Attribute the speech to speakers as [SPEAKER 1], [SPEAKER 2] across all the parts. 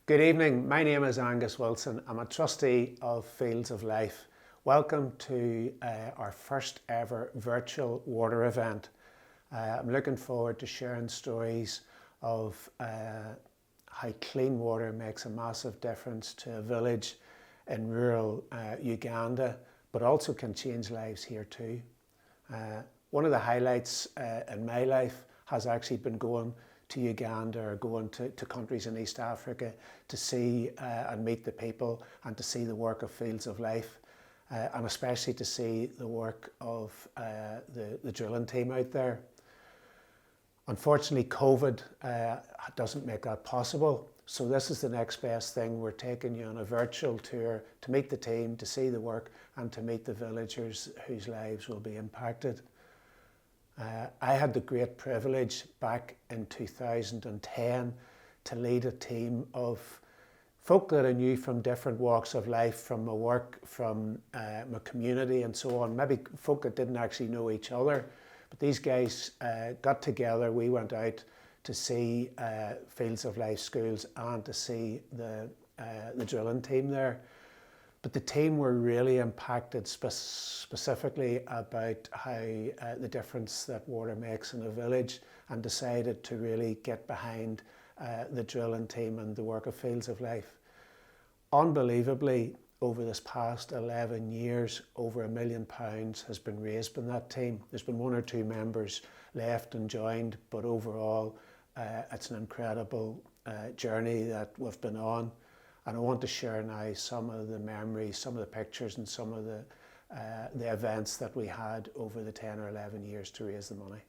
[SPEAKER 1] Good evening, my name is Angus Wilson. I'm a trustee of Fields of Life. Welcome to our first ever virtual water event. I'm looking forward to sharing stories of how clean water makes a massive difference to a village in rural Uganda, but also can change lives here too. One of the highlights in my life has actually been going to Uganda or going to countries in East Africa to see and meet the people and to see the work of Fields of Life, and especially to see the work of the drilling team out there. Unfortunately, COVID doesn't make that possible, so this is the next best thing. We're taking you on a virtual tour to meet the team, to see the work and to meet the villagers whose lives will be impacted. I had the great privilege back in 2010 to lead a team of folk that I knew from different walks of life, from my work, from my community and so on. Maybe folk that didn't actually know each other, but these guys got together. We went out to see Fields of Life schools and to see the drilling team there. But the team were really impacted specifically about how the difference that water makes in a village, and decided to really get behind the drilling team and the work of Fields of Life. Unbelievably, over this past 11 years, over £1 million has been raised by that team. There's been one or two members left and joined, but overall it's an incredible journey that we've been on. And I want to share now some of the memories, some of the pictures and some of the events that we had over the 10 or 11 years to raise the money.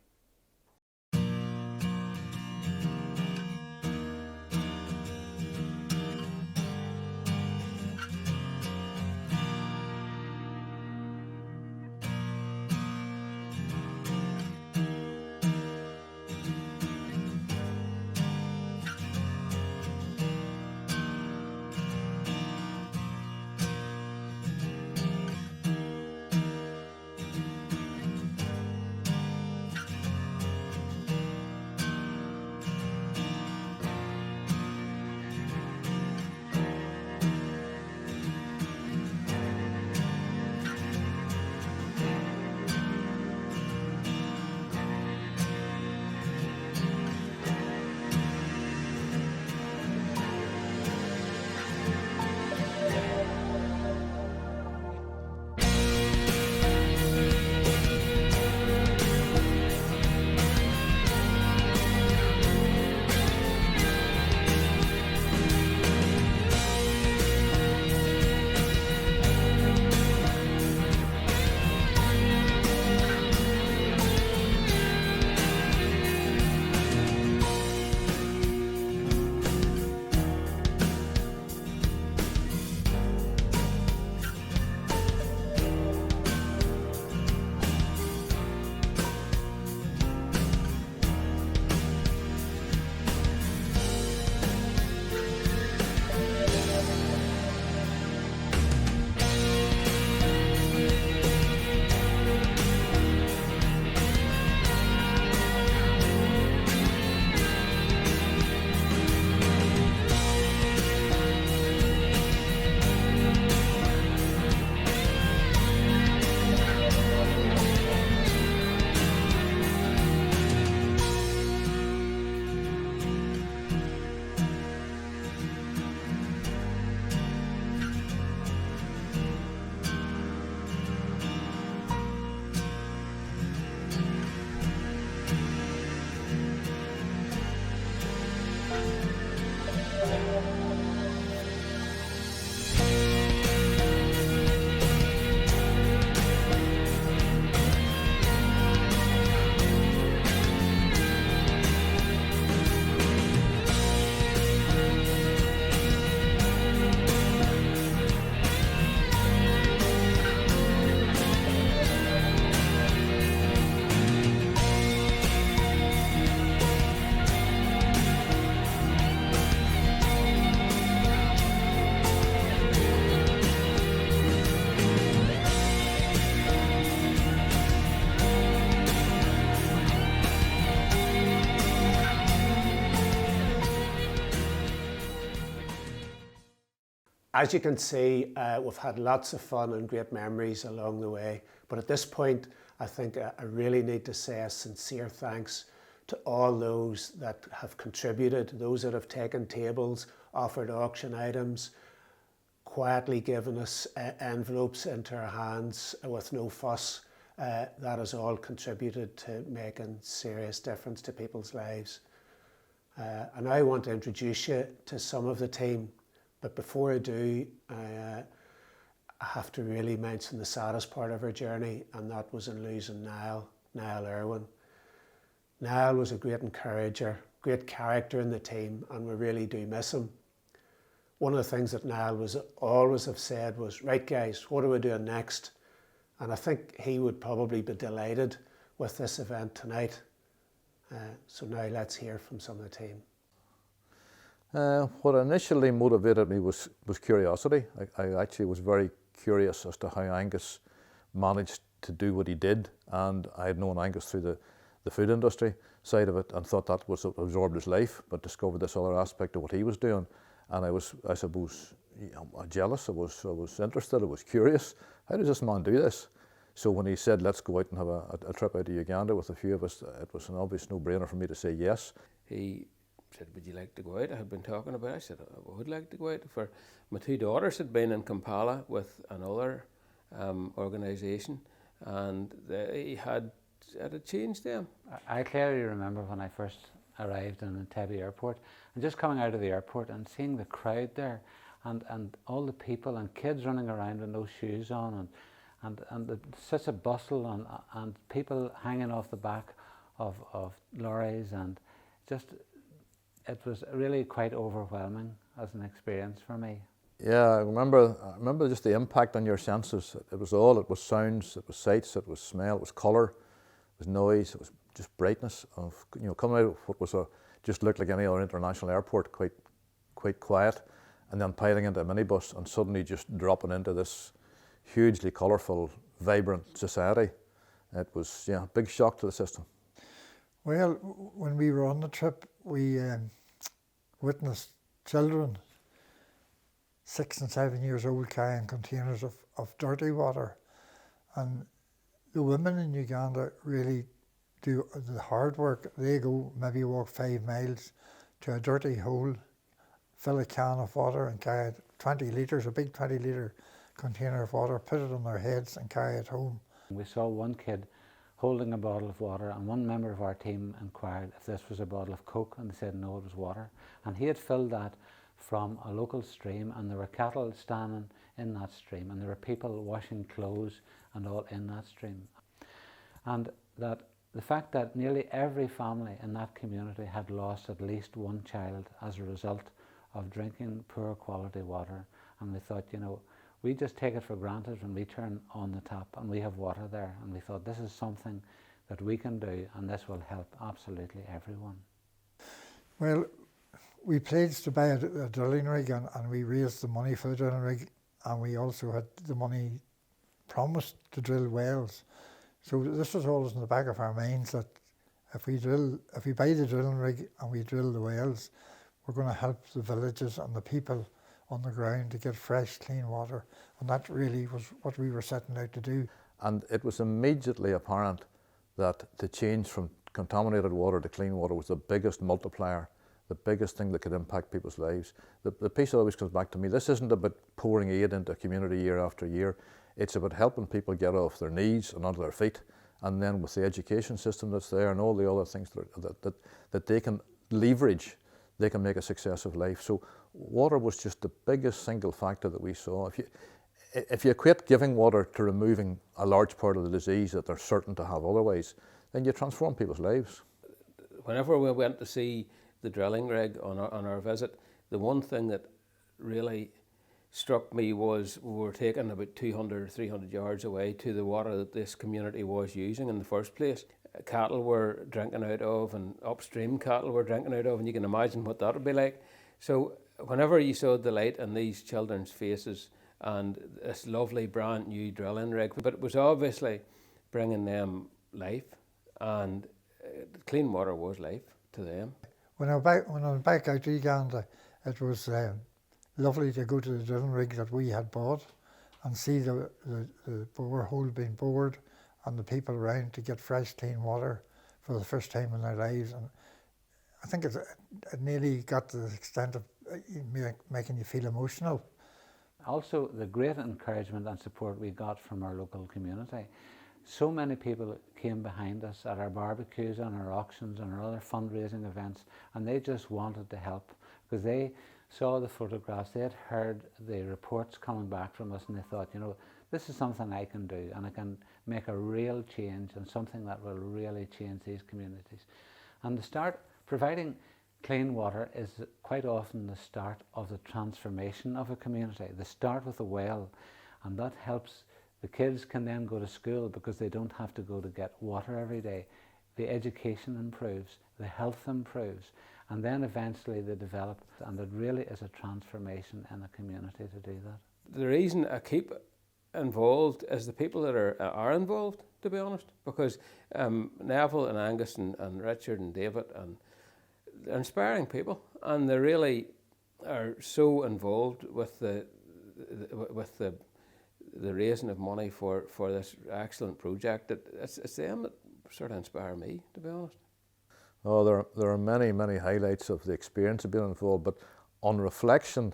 [SPEAKER 1] As you can see, we've had lots of fun and great memories along the way. But at this point, I think I really need to say a sincere thanks to all those that have contributed, those that have taken tables, offered auction items, quietly given us envelopes into our hands with no fuss. That has all contributed to making serious difference to people's lives. And I want to introduce you to some of the team. But before I do, I have to really mention the saddest part of our journey, and that was in losing Niall Irwin. Niall was a great encourager, great character in the team, and we really do miss him. One of the things that Niall was always have said was, right guys, what are we doing next? And I think he would probably be delighted with this event tonight. So now let's hear from some of the team.
[SPEAKER 2] What initially motivated me was curiosity. I actually was very curious as to how Angus managed to do what he did, and I had known Angus through the food industry side of it and thought that was absorbed his life, but discovered this other aspect of what he was doing, and I was, I suppose, jealous. I was interested. I was curious. How does this man do this? So when he said, let's go out and have a trip out to Uganda with a few of us, it was an obvious no-brainer for me to say yes.
[SPEAKER 3] He said, would you like to go out? I had been talking about it. I said, I would like to go out. For my two daughters had been in Kampala with another organisation, and he had changed them.
[SPEAKER 4] I clearly remember when I first arrived in Entebbe airport and just coming out of the airport and seeing the crowd there and all the people and kids running around with no shoes on and such a bustle and people hanging off the back of lorries, and just it was really quite overwhelming as an experience for me.
[SPEAKER 2] Yeah, I remember just the impact on your senses. It was sounds, it was sights, it was smell, it was colour, it was noise, it was just brightness of, coming out of what was just looked like any other international airport, quite quiet, and then piling into a minibus and suddenly just dropping into this hugely colourful, vibrant society. It was, a big shock to the system.
[SPEAKER 5] Well, when we were on the trip, we witnessed children 6 and 7 years old carrying containers of dirty water, and the women in Uganda really do the hard work. They go maybe walk 5 miles to a dirty hole, fill a can of water and carry it 20 litres, a big 20 litre container of water, put it on their heads and carry it home.
[SPEAKER 4] We saw one kid holding a bottle of water, and one member of our team inquired if this was a bottle of Coke, and they said no, it was water. And he had filled that from a local stream, and there were cattle standing in that stream, and there were people washing clothes and all in that stream. And that the fact that nearly every family in that community had lost at least one child as a result of drinking poor quality water. And we thought, we just take it for granted when we turn on the tap and we have water there, and we thought this is something that we can do, and this will help absolutely everyone.
[SPEAKER 5] Well, we pledged to buy a drilling rig, and we raised the money for the drilling rig, and we also had the money promised to drill wells. So this was always in the back of our minds that if we buy the drilling rig and we drill the wells, we're going to help the villages and the people on the ground to get fresh, clean water. And that really was what we were setting out to do.
[SPEAKER 2] And it was immediately apparent that the change from contaminated water to clean water was the biggest multiplier, the biggest thing that could impact people's lives. The piece that always comes back to me, this isn't about pouring aid into a community year after year. It's about helping people get off their knees and onto their feet. And then with the education system that's there and all the other things that they can leverage, they can make a success of life. So water was just the biggest single factor that we saw. If you equate giving water to removing a large part of the disease that they're certain to have otherwise, then you transform people's lives.
[SPEAKER 3] Whenever we went to see the drilling rig on our visit, the one thing that really struck me was we were taken about 200 or 300 yards away to the water that this community was using in the first place. Cattle were drinking out of, and upstream cattle were drinking out of, and you can imagine what that would be like. So whenever you saw the light in these children's faces and this lovely brand new drilling rig, but it was obviously bringing them life, and clean water was life to them.
[SPEAKER 5] When I went back out to Uganda, it was the lovely to go to the drilling rig that we had bought and see the borehole being bored and the people around to get fresh, clean water for the first time in their lives. And I think it nearly got to the extent of making you feel emotional.
[SPEAKER 4] Also, the great encouragement and support we got from our local community. So many people came behind us at our barbecues, on our auctions, and our other fundraising events, and they just wanted to help because they saw the photographs, they had heard the reports coming back from us, and they thought, you know, this is something I can do, and I can make a real change and something that will really change these communities. And to start providing clean water is quite often the start of the transformation of a community. They start with a well, and that helps. The kids can then go to school because they don't have to go to get water every day. The education improves, the health improves, and then eventually they develop, and it really is a transformation in a community to do that.
[SPEAKER 3] The reason I keep involved is the people that are involved, to be honest, because Neville and Angus and Richard and David, and they're inspiring people, and they really are so involved with the raising of money for this excellent project that it's them that sort of inspire me, to be honest.
[SPEAKER 2] Oh, there are many, many highlights of the experience of being involved, but on reflection,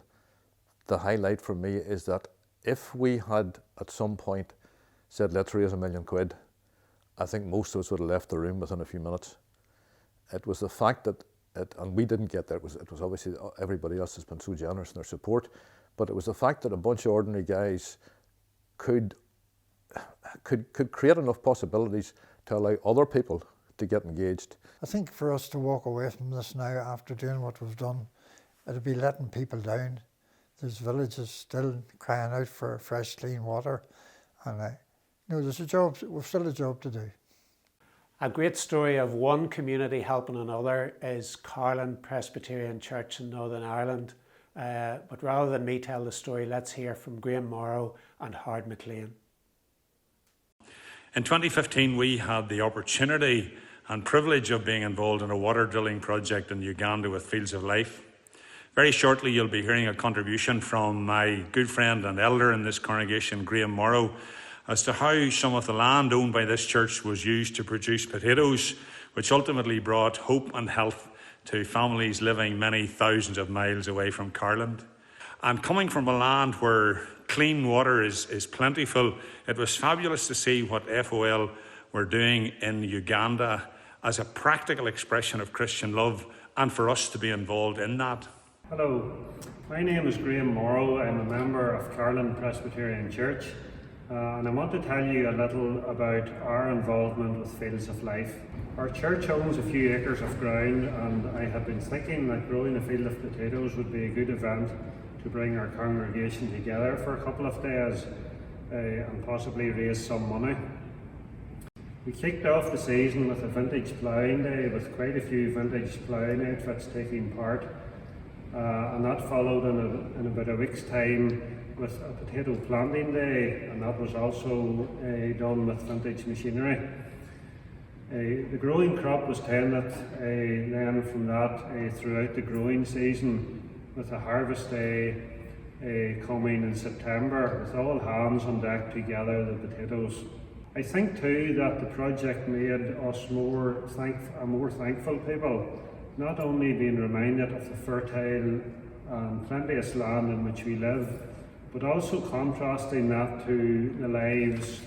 [SPEAKER 2] the highlight for me is that if we had at some point said, let's raise £1 million, I think most of us would have left the room within a few minutes. It was the fact that, and we didn't get there, it was obviously everybody else has been so generous in their support, but it was the fact that a bunch of ordinary guys could create enough possibilities to allow other people to get engaged.
[SPEAKER 5] I think for us to walk away from this now after doing what we've done, it'll be letting people down. There's villages still crying out for fresh, clean water, and there's a job. We've still a job to do.
[SPEAKER 1] A great story of one community helping another is Carlin Presbyterian Church in Northern Ireland. But rather than me tell the story, let's hear from Graham Morrow and Howard McLean.
[SPEAKER 6] In 2015, we had the opportunity and privilege of being involved in a water drilling project in Uganda with Fields of Life. Very shortly, you'll be hearing a contribution from my good friend and elder in this congregation, Graham Morrow, as to how some of the land owned by this church was used to produce potatoes, which ultimately brought hope and health to families living many thousands of miles away from Carland. And coming from a land where clean water is plentiful, it was fabulous to see what FOL were doing in Uganda as a practical expression of Christian love, and for us to be involved in that.
[SPEAKER 7] Hello, my name is Graham Morrow. I'm a member of Carlin Presbyterian Church, and I want to tell you a little about our involvement with Fields of Life. Our church owns a few acres of ground, and I have been thinking that growing a field of potatoes would be a good event to bring our congregation together for a couple of days and possibly raise some money. We kicked off the season with a vintage ploughing day with quite a few vintage ploughing outfits taking part, and that followed in about a week's time with a potato planting day, and that was also done with vintage machinery. The growing crop was tended then from that throughout the growing season, with a harvest day coming in September, with all hands on deck to gather the potatoes. I think too that the project made us a more thankful people, not only being reminded of the fertile and plenteous land in which we live, but also contrasting that to the lives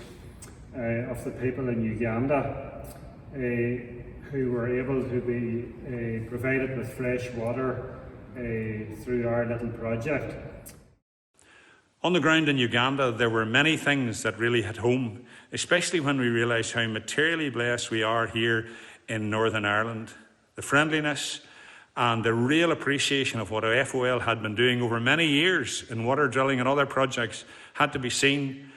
[SPEAKER 7] of the people in Uganda who were able to be provided with fresh water through our little project.
[SPEAKER 6] On the ground in Uganda, there were many things that really hit home, especially when we realised how materially blessed we are here in Northern Ireland. The friendliness and the real appreciation of what FOL had been doing over many years in water drilling and other projects had to be seen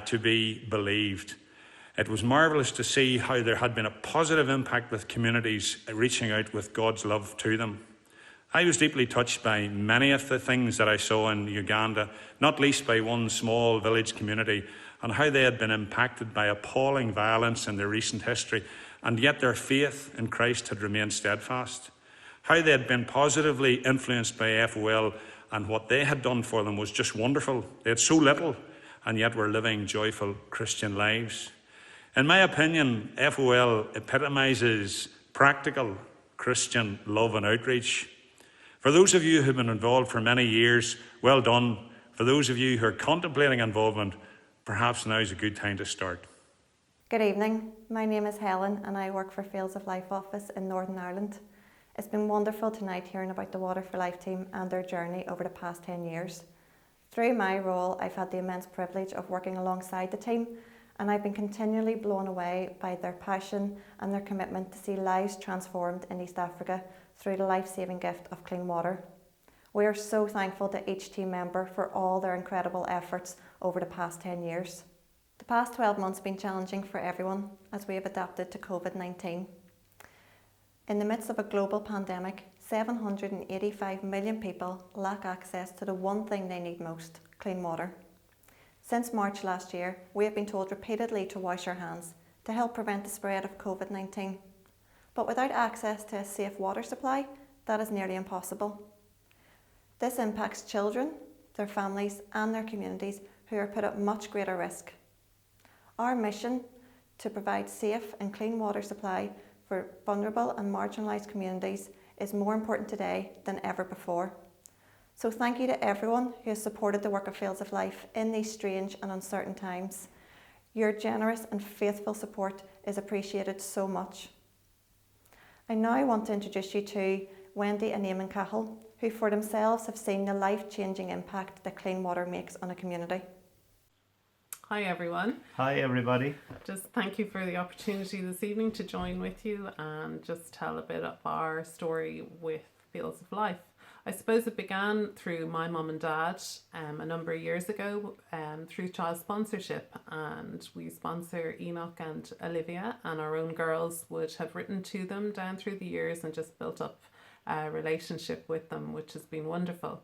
[SPEAKER 6] to be believed. It was marvellous to see how there had been a positive impact with communities reaching out with God's love to them. I was deeply touched by many of the things that I saw in Uganda, not least by one small village community, and how they had been impacted by appalling violence in their recent history, and yet their faith in Christ had remained steadfast. How they had been positively influenced by FOL and what they had done for them was just wonderful. They had so little, and yet were living joyful Christian lives. In my opinion, FOL epitomises practical Christian love and outreach. For those of you who have been involved for many years, well done. For those of you who are contemplating involvement, perhaps now is a good time to start.
[SPEAKER 8] Good evening, my name is Helen and I work for Fields of Life office in Northern Ireland. It's been wonderful tonight hearing about the Water for Life team and their journey over the past 10 years. Through my role, I've had the immense privilege of working alongside the team, and I've been continually blown away by their passion and their commitment to see lives transformed in East Africa through the life-saving gift of clean water. We are so thankful to each team member for all their incredible efforts over the past 10 years. The past 12 months have been challenging for everyone as we have adapted to COVID-19. In the midst of a global pandemic, 785 million people lack access to the one thing they need most, clean water. Since March last year, we have been told repeatedly to wash our hands to help prevent the spread of COVID-19. But without access to a safe water supply, that is nearly impossible. This impacts children, their families and their communities who are put at much greater risk. Our mission to provide safe and clean water supply for vulnerable and marginalised communities is more important today than ever before. So thank you to everyone who has supported the work of Fields of Life in these strange and uncertain times. Your generous and faithful support is appreciated so much. I now want to introduce you to Wendy and Eamon Cahill, who for themselves have seen the life-changing impact that clean water makes on a community.
[SPEAKER 9] Hi everyone.
[SPEAKER 10] Hi everybody.
[SPEAKER 9] Just thank you for the opportunity this evening to join with you and just tell a bit of our story with Fields of Life. I suppose it began through my mum and dad a number of years ago through child sponsorship, and we sponsor Enoch and Olivia, and our own girls would have written to them down through the years and just built up a relationship with them, which has been wonderful.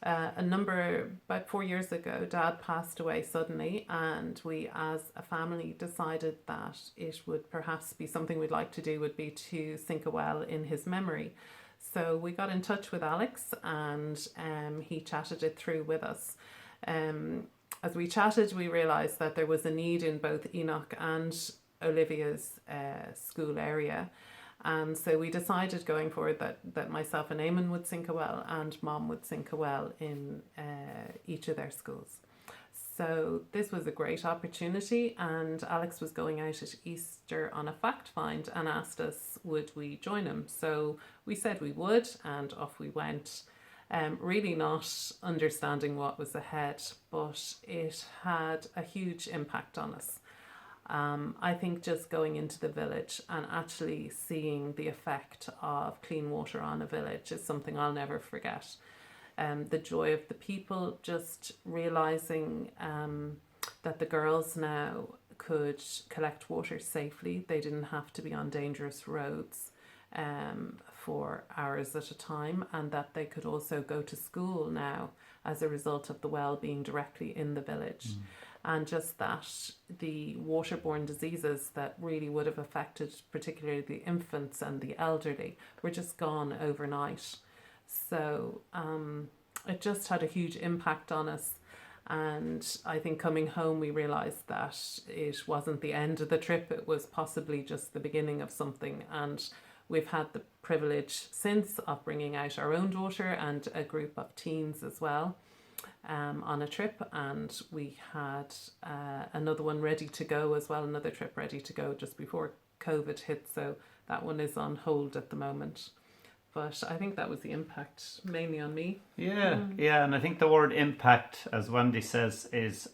[SPEAKER 9] About 4 years ago, Dad passed away suddenly, and we as a family decided that it would perhaps be something we'd like to do would be to sink a well in his memory. So we got in touch with Alex, and he chatted it through with us. As we chatted, we realised that there was a need in both Enoch and Olivia's school area. And so we decided going forward that myself and Eamon would sink a well and Mom would sink a well in each of their schools. So this was a great opportunity, and Alex was going out at Easter on a fact find and asked us would we join him. So we said we would, and off we went, really not understanding what was ahead, but it had a huge impact on us. I think just going into the village and actually seeing the effect of clean water on a village is something I'll never forget. The joy of the people, just realising that the girls now could collect water safely. They didn't have to be on dangerous roads for hours at a time, and that they could also go to school now as a result of the well being directly in the village. And just that the waterborne diseases that really would have affected particularly the infants and the elderly were just gone overnight. So it just had a huge impact on us. And I think coming home we realised that it wasn't the end of the trip, it was possibly just the beginning of something. And we've had the privilege since of bringing out our own daughter and a group of teens as well. On a trip, and we had another one ready to go as well, another trip ready to go just before COVID hit, so that one is on hold at the moment. But I think that was the impact mainly on me.
[SPEAKER 10] Yeah, and I think the word impact, as Wendy says, is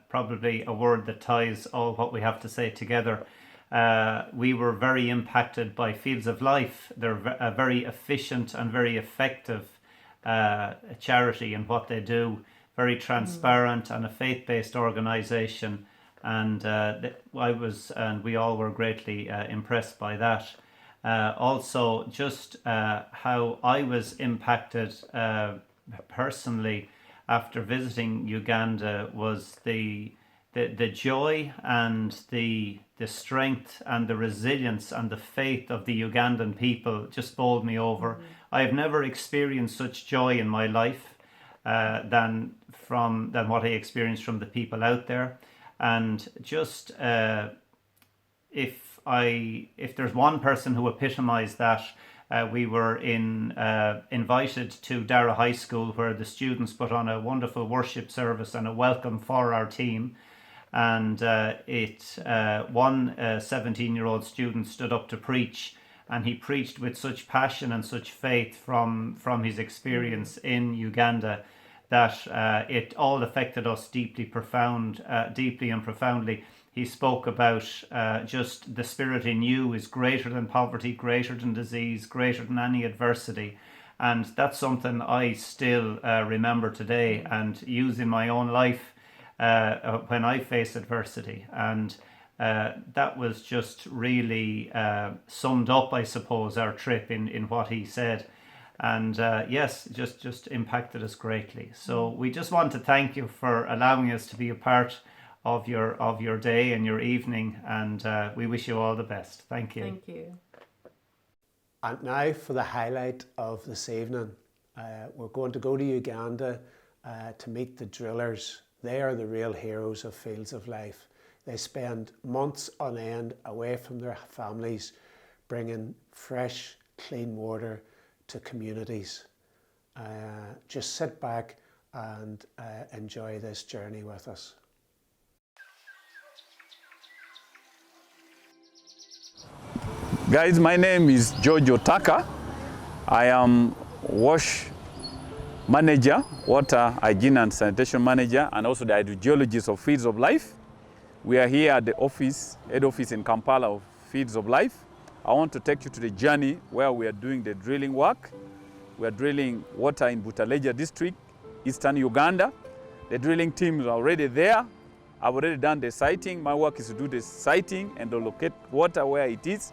[SPEAKER 10] probably a word that ties all what we have to say together. We were very impacted by Fields of Life. They're a very efficient and very effective charity in what they do, very transparent and a faith-based organisation, and we all were greatly impressed by that. Also, just how I was impacted personally after visiting Uganda was the joy and the strength and the resilience and the faith of the Ugandan people just bowled me over. I have never experienced such joy in my life. than what I experienced from the people out there. And just if there's one person who epitomized that, we were invited to Dara High School, where the students put on a wonderful worship service and a welcome for our team. And one 17-year-old student stood up to preach, and he preached with such passion and such faith from his experience in Uganda that it all affected us deeply and profoundly. He spoke about just the spirit in you is greater than poverty, greater than disease, greater than any adversity. And that's something I still remember today and use in my own life when I face adversity. And that was just really summed up, I suppose, our trip in what he said. And yes, just impacted us greatly. So we just want to thank you for allowing us to be a part of your day and your evening, and we wish you all the best. Thank you.
[SPEAKER 9] Thank you.
[SPEAKER 1] And now for the highlight of this evening. We're going to go to Uganda to meet the drillers. They are the real heroes of Fields of Life. They spend months on end away from their families, bringing fresh, clean water to communities. Just sit back and enjoy this journey with us.
[SPEAKER 11] Guys, my name is George Otaka. I am wash manager, water hygiene and sanitation manager, and also the hydrogeologist of Fields of Life. We are here at the head office in Kampala of Fields of Life. I want to take you to the journey where we are doing the drilling work. We are drilling water in Butaleja district, eastern Uganda. The drilling team is already there. I've already done the siting. My work is to do the siting and to locate water where it is.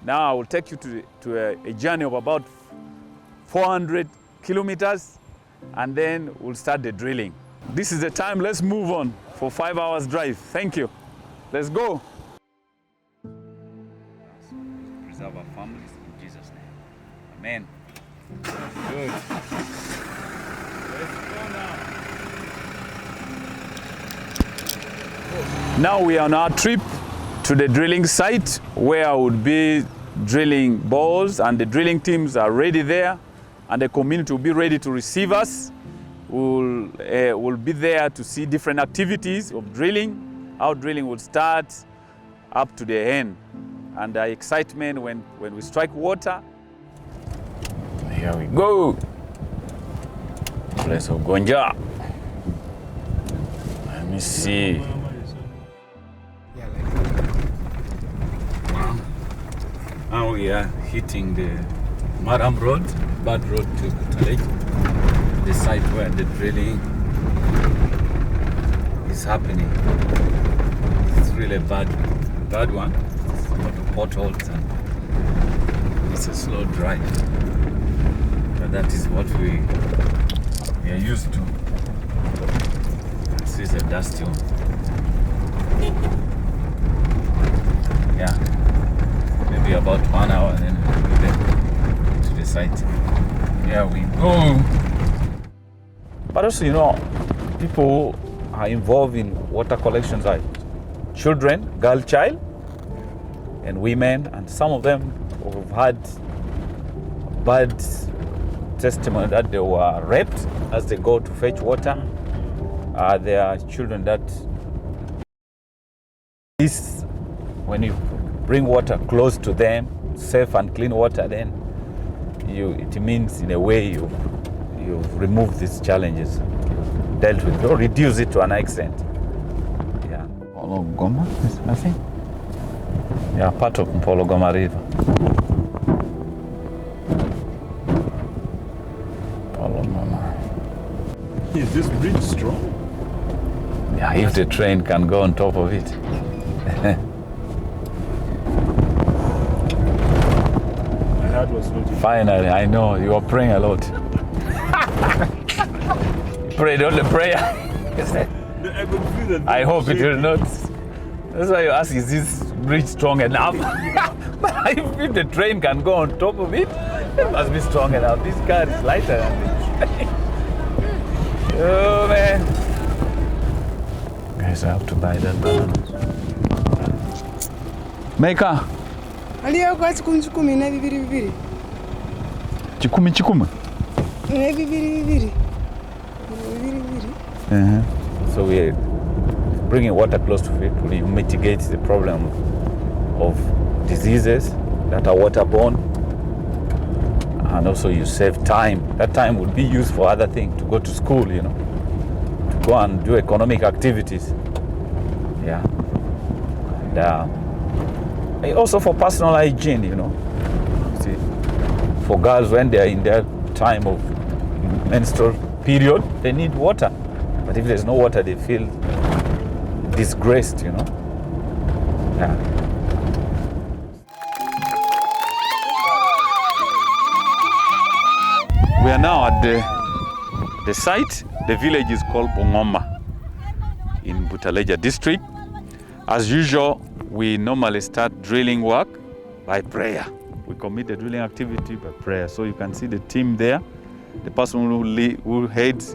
[SPEAKER 11] Now I will take you to a journey of about 400 kilometers, and then we'll start the drilling. This is the time. Let's move on for 5 hours drive. Thank you. Let's go. Preserve our families in Jesus' name. Amen. Good. Let's go now. Now we are on our trip to the drilling site where I would be drilling balls, and the drilling teams are ready there, and the community will be ready to receive us. We'll be there to see different activities of drilling, how drilling will start up to the end, and the excitement when we strike water. Here we go. Place of Gonja. Let me see. Now we are hitting the Maram Road, Bad Road to Butaleja, the site where the drilling is happening. It's really a bad one. A lot of potholes, and it's a slow drive. But that is what we are used to. This is a dusty one. Yeah. Maybe about 1 hour, then we'll get to the site. Here we go. But also, you know, people who are involved in water collections are children, girl child, and women, and some of them have had bad testimony that they were raped as they go to fetch water. There are children that this, when you bring water close to them, safe and clean water, then it means in a way you've removed these challenges, you've dealt with or reduced it to an extent. Yeah. Mpolo Goma, I think. Yeah, part of Mpolo Goma River. Mpolo Goma.
[SPEAKER 12] Is this bridge strong?
[SPEAKER 11] Yeah, if the train can go on top of it. Finally, I know you are praying a lot. Prayed all the prayer. I hope it will not. That's why you ask, is this bridge strong enough? But if the train can go on top of it, it must be strong enough. This car is lighter than the train. Oh man. Guys, I have to buy that banana. Meka.
[SPEAKER 12] Aliyo kwa chikumi na bibiri.
[SPEAKER 11] Chikumi.
[SPEAKER 12] Na bibiri.
[SPEAKER 11] So we're bringing water close to it will mitigate the problem of diseases that are waterborne, and also you save time. That time will be used for other things, to go to school, to go and do economic activities. Yeah. And also for personal hygiene, See, for girls when they are in their time of menstrual period, they need water. But if there's no water, they feel disgraced, Yeah. We are now at the site. The village is called Bungoma in Butaleja district. As usual, we normally start drilling work by prayer. We commit the drilling activity by prayer. So you can see the team there. The person who heads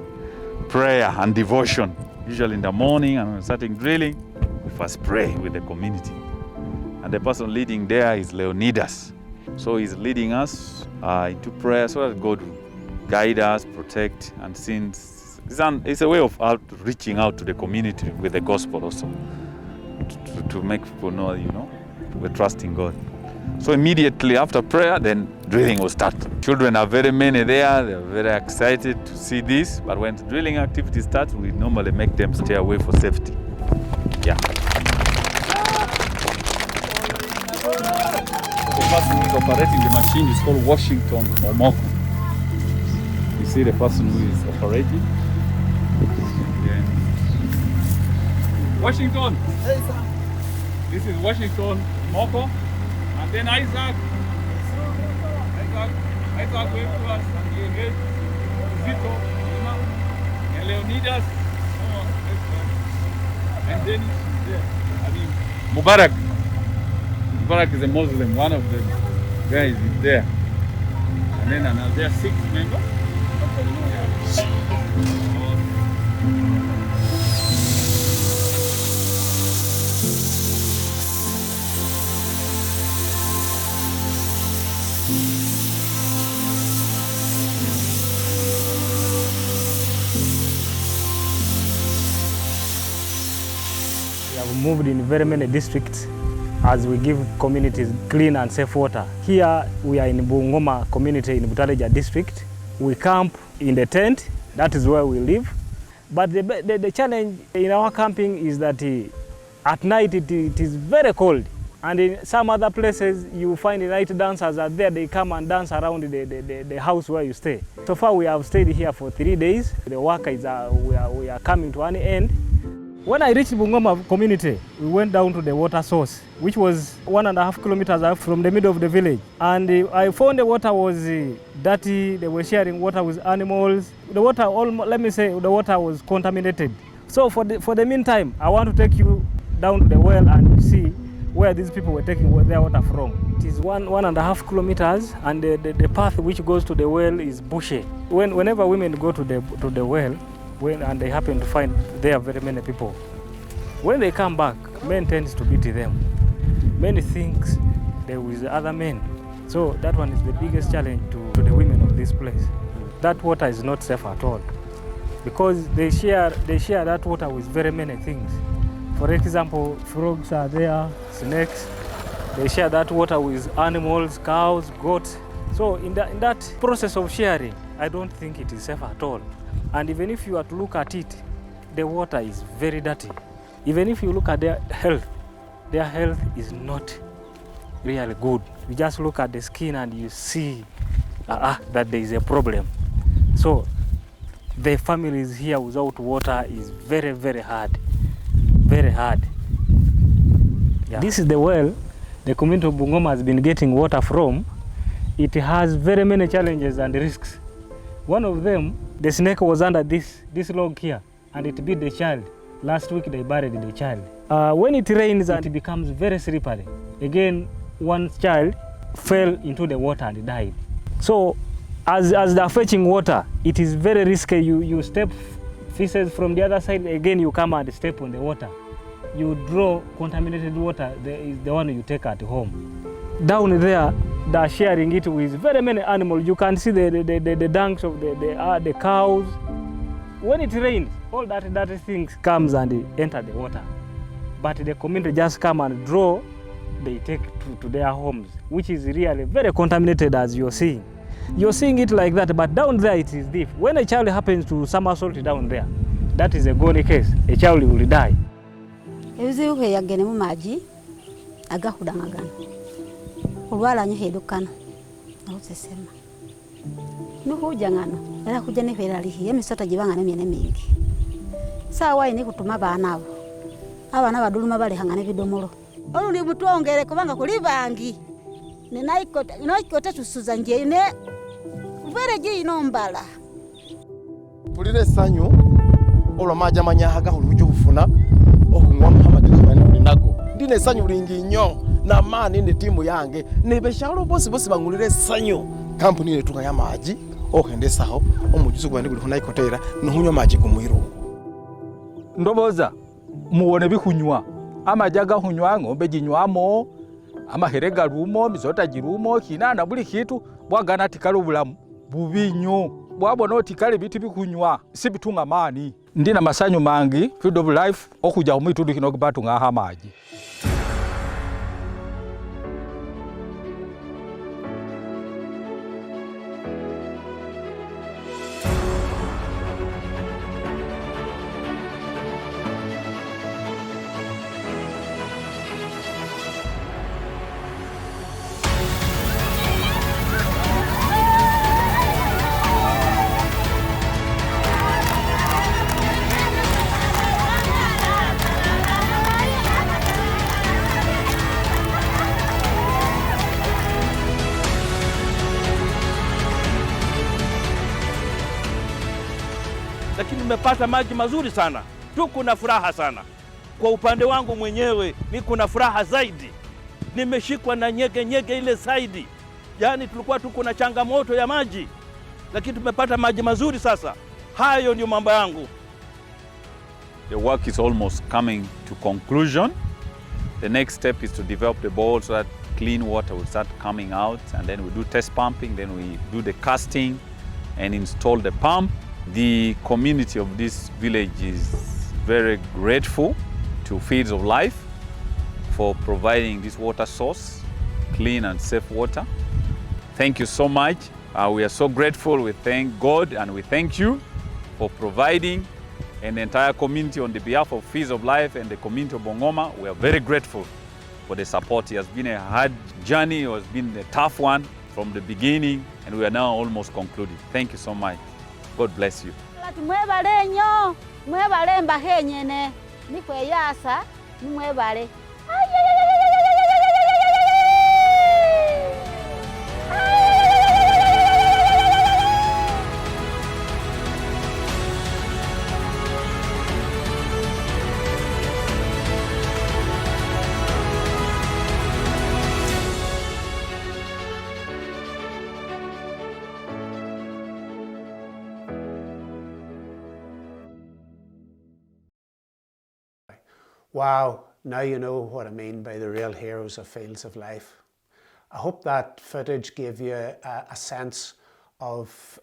[SPEAKER 11] prayer and devotion. Usually in the morning and when starting drilling, we first pray with the community. And the person leading there is Leonidas. So he's leading us into prayer so that God will guide us, protect, and since it's a way of reaching out to the community with the gospel also, to make people know, we're trusting God. So immediately after prayer, then drilling will start. Children are very many there, they're very excited to see this, but when the drilling activity starts, we normally make them stay away for safety. Yeah. The person who is operating the machine is called Washington Omoko. You see the person who is operating? Yeah. Washington! Hey, sir. This is Washington Omoko. And then Isaac went to us and he engaged Zito, and Leonidas, and then there. Mubarak is a Muslim, one of the guys is there. And then another 6 members.
[SPEAKER 13] We have moved in very many districts as we give communities clean and safe water. Here we are in Bungoma community in Butaleja district. We camp in the tent, that is where we live. But the challenge in our camping is that at night it is very cold. And in some other places you find the night dancers are there, they come and dance around the house where you stay. So far we have stayed here for 3 days. The work is, we are coming to an end. When I reached Bungoma community, we went down to the water source, which was 1.5 kilometers out from the middle of the village. And I found the water was dirty, they were sharing water with animals. The water, the water was contaminated. So for the meantime, I want to take you down to the well and see where these people were taking their water from. It is 1.5 kilometers, and the path which goes to the well is bushy. Whenever women go to the well, and they happen to find there are very many people, when they come back, men tends to beat them. Many things there with other men. So that one is the biggest challenge to the women of this place. That water is not safe at all, because they share that water with very many things. For example, frogs are there, snakes. They share that water with animals, cows, goats. So in that process of sharing, I don't think it is safe at all. And even if you are to look at it, the water is very dirty. Even if you look at their health is not really good. You just look at the skin and you see that there is a problem. So the families here without water is very, very hard. Very hard. Yeah. This is the well the community of Bungoma has been getting water from. It has very many challenges and risks. One of them, the snake was under this log here, and it bit the child. Last week they buried the child. When it rains and it becomes very slippery, again one child fell into the water and died. So as they're fetching water, it is very risky. You step feces from the other side. Again, you come and step on the water. You draw contaminated water, is the one you take at home. Down there, they're sharing it with very many animals. You can see the dunks of the cows. When it rains, all that things comes and enter the water. But the community just come and draw, they take to their homes, which is really very contaminated, as you're seeing. You're seeing it like that, but down there it is deep. When a child happens to somersault down there, that is a gone case. A child will die.
[SPEAKER 14] Ebizibu yagene mu maji agahudangagana. Olwala nyo hedukana. Nausesema. Nuhuja ngano, era kuja ne feralihi emisota gibanga nemyene mingi. Sawa ini kutuma bana abo. Abana baduluma bali hangane bidomolo. Olundi mutwongere kubanga kuli bangi. Ne naikota tusuza nje ne vere gi inombala.
[SPEAKER 15] Pulire sanyu olwamaja manyahaga olujo kufuna okunywa Muhammad Kabani nago. Ndine sanyu lingi nnyo na mani ne timu yange ne beshalo bosi bangulire sanyu. Kampuni yetu ya maji okendesaho omujuzo gwandi guli kunaikotera nohunywa maji kumwiro.
[SPEAKER 16] Ndoboza muwone bikunywa amajaga hunywa ng'ombe ginywamo amahere galumo bizota girumo kinana buli kitu bwagana tikalo bulamu bubinyo bwabona otikale bitu bikunywa sibitunga mani ndina masanyu mangi field of life okuja omuitundu kino kubatunga amaji.
[SPEAKER 17] Lakini nimepata maji mazuri sana. Tuko na furaha sana. Kwa upande wangu mwenyewe niko na furaha zaidi. Nimeshikwa na nyege ile zaidi. Yaani tulikuwa tuko na changamoto ya maji. Lakini tumepata maji mazuri sasa. Hayo ndio mambo yangu.
[SPEAKER 11] The work is almost coming to conclusion. The next step is to develop the borehole so that clean water will start coming out, and then we do test pumping, then we do the casting and install the pump. The community of this village is very grateful to Fields of Life for providing this water source, clean and safe water. Thank you so much. We are so grateful. We thank God and we thank you for providing, and the entire community on the behalf of Fields of Life and the community of Bongoma. We are very grateful for the support. It has been a hard journey. It has been a tough one from the beginning, and we are now almost concluded. Thank you so much. God bless you.
[SPEAKER 14] Mwebale nyo, mwebale mbahenyene, nikwe yasa, mwebale.
[SPEAKER 1] Wow, now you know what I mean by the real heroes of Fields of Life. I hope that footage gave you a sense of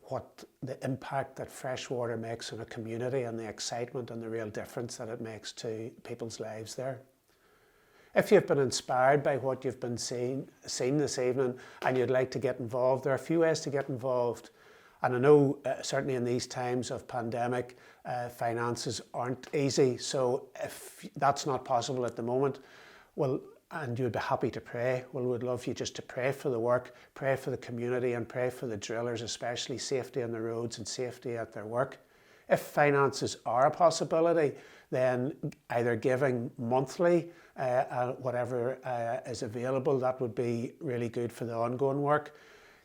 [SPEAKER 1] what the impact that fresh water makes on a community and the excitement and the real difference that it makes to people's lives there. If you've been inspired by what you've been seeing this evening and you'd like to get involved, there are a few ways to get involved. And I know certainly in these times of pandemic, finances aren't easy. So if that's not possible at the moment, well, and you'd be happy to pray, well, we'd love you just to pray for the work, pray for the community and pray for the drillers, especially safety on the roads and safety at their work. If finances are a possibility, then either giving monthly, whatever is available, that would be really good for the ongoing work.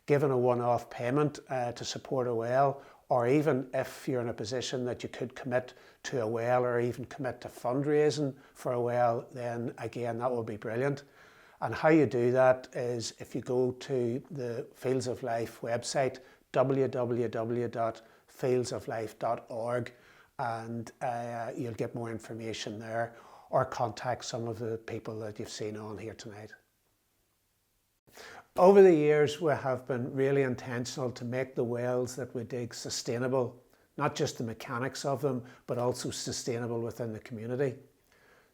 [SPEAKER 1] Giving a one-off payment to support a well, or even if you're in a position that you could commit to a well or even commit to fundraising for a well, then again, that would be brilliant. And how you do that is if you go to the Fields of Life website, www.fieldsoflife.org, fieldsoflife.org, and you'll get more information there, or contact some of the people that you've seen on here tonight. Over the years, we have been really intentional to make the wells that we dig sustainable, not just the mechanics of them, but also sustainable within the community.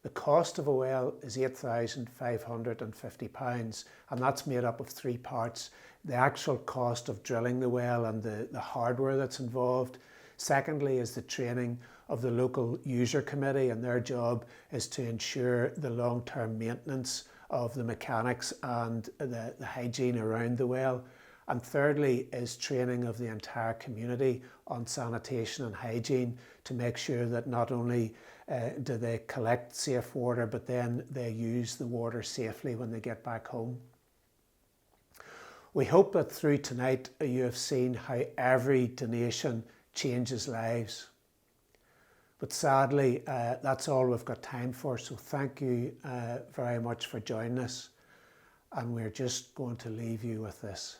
[SPEAKER 1] The cost of a well is £8,550, and that's made up of three parts: the actual cost of drilling the well and the hardware that's involved. Secondly is the training of the local user committee, and their job is to ensure the long-term maintenance of the mechanics and the hygiene around the well. And thirdly is training of the entire community on sanitation and hygiene, to make sure that not only do they collect safe water, but then they use the water safely when they get back home. We hope that through tonight you have seen how every donation changes lives. But sadly, that's all we've got time for, so thank you very much for joining us. And we're just going to leave you with this.